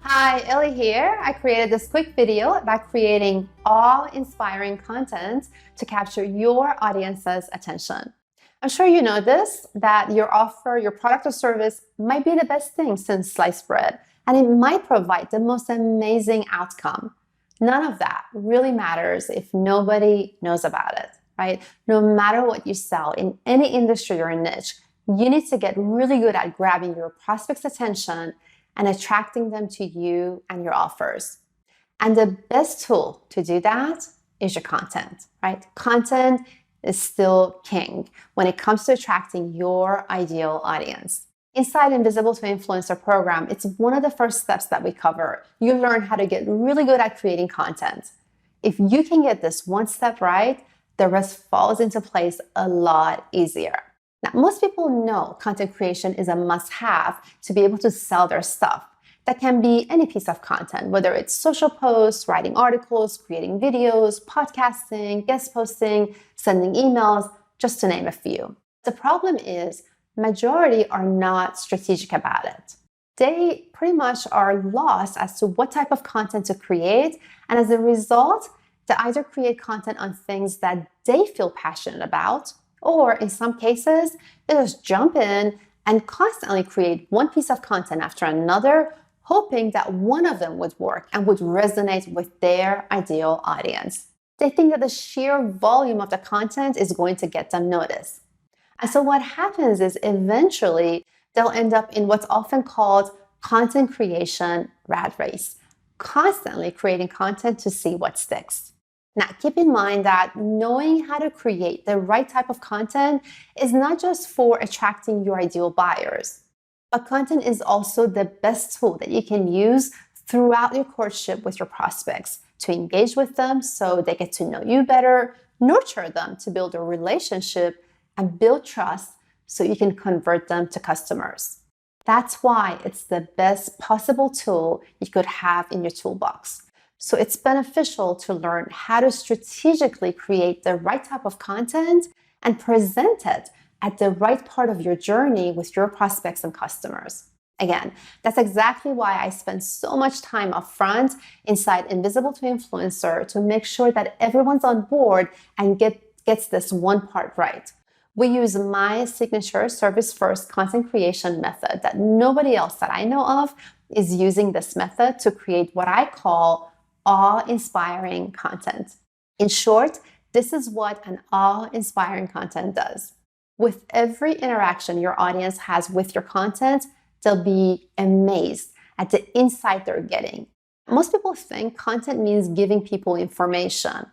Hi, Ellie here. I created this quick video about creating awe-inspiring content to capture your audience's attention. I'm sure you know this, that your offer, your product or service might be the best thing since sliced bread, and it might provide the most amazing outcome. None of that really matters if nobody knows about it, right? No matter what you sell in any industry or niche, you need to get really good at grabbing your prospect's attention and attracting them to you and your offers. And the best tool to do that is your content, right? Content is still king when it comes to attracting your ideal audience. Inside Invisible to Influencer program, it's one of the first steps that we cover. You learn how to get really good at creating content. If you can get this one step right, the rest falls into place a lot easier. Now, most people know content creation is a must-have to be able to sell their stuff. That can be any piece of content, whether it's social posts, writing articles, creating videos, podcasting, guest posting, sending emails, just to name a few. The problem is, majority are not strategic about it. They pretty much are lost as to what type of content to create, and as a result, they either create content on things that they feel passionate about, or in some cases, they just jump in and constantly create one piece of content after another, hoping that one of them would work and would resonate with their ideal audience. They think that the sheer volume of the content is going to get them noticed. And so what happens is eventually they'll end up in what's often called content creation rat race, constantly creating content to see what sticks. Now, keep in mind that knowing how to create the right type of content is not just for attracting your ideal buyers, but content is also the best tool that you can use throughout your courtship with your prospects to engage with them so they get to know you better, nurture them to build a relationship, and build trust so you can convert them to customers. That's why it's the best possible tool you could have in your toolbox. So it's beneficial to learn how to strategically create the right type of content and present it at the right part of your journey with your prospects and customers. Again, that's exactly why I spend so much time upfront inside Invisible to Influencer to make sure that everyone's on board and gets this one part right. We use my signature service-first content creation method that nobody else that I know of is using this method to create what I call awe-inspiring content. In short, this is what an awe-inspiring content does. With every interaction your audience has with your content, they'll be amazed at the insight they're getting. Most people think content means giving people information.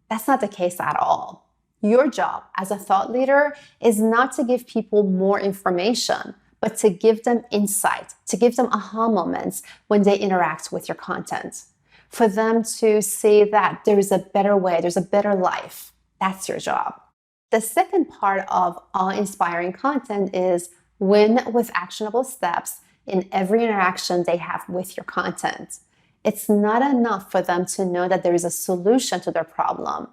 That's not the case at all. Your job as a thought leader is not to give people more information, but to give them insight, to give them aha moments when they interact with your content. For them to see that there is a better way, there's a better life. That's your job. The second part of awe-inspiring content is win with actionable steps in every interaction they have with your content. It's not enough for them to know that there is a solution to their problem.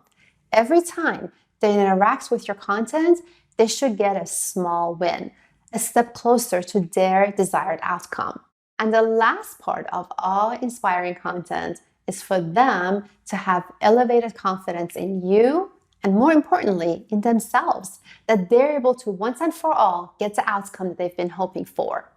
Every time they interact with your content, they should get a small win, a step closer to their desired outcome. And the last part of awe-inspiring content is for them to have elevated confidence in you and, more importantly, in themselves, that they're able to once and for all get the outcome that they've been hoping for.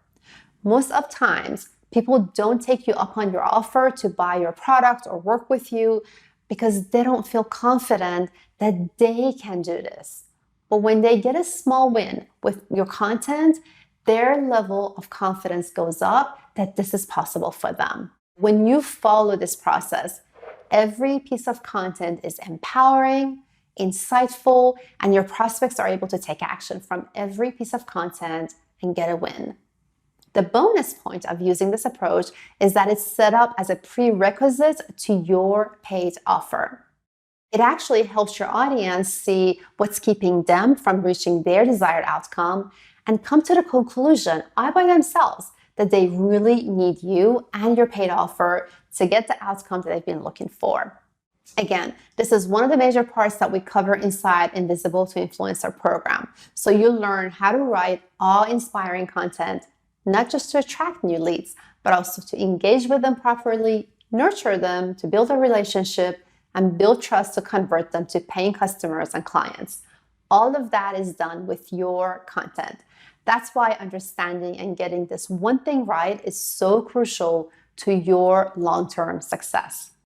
Most of times, people don't take you up on your offer to buy your product or work with you because they don't feel confident that they can do this. But when they get a small win with your content, their level of confidence goes up that this is possible for them. When you follow this process, every piece of content is empowering, insightful, and your prospects are able to take action from every piece of content and get a win. The bonus point of using this approach is that it's set up as a prerequisite to your paid offer. It actually helps your audience see what's keeping them from reaching their desired outcome and come to the conclusion all by themselves that they really need you and your paid offer to get the outcome that they've been looking for. Again, this is one of the major parts that we cover inside Invisible to Influencer program. So you'll learn how to write awe-inspiring content not just to attract new leads, but also to engage with them properly, nurture them, to build a relationship, and build trust to convert them to paying customers and clients. All of that is done with your content. That's why understanding and getting this one thing right is so crucial to your long-term success.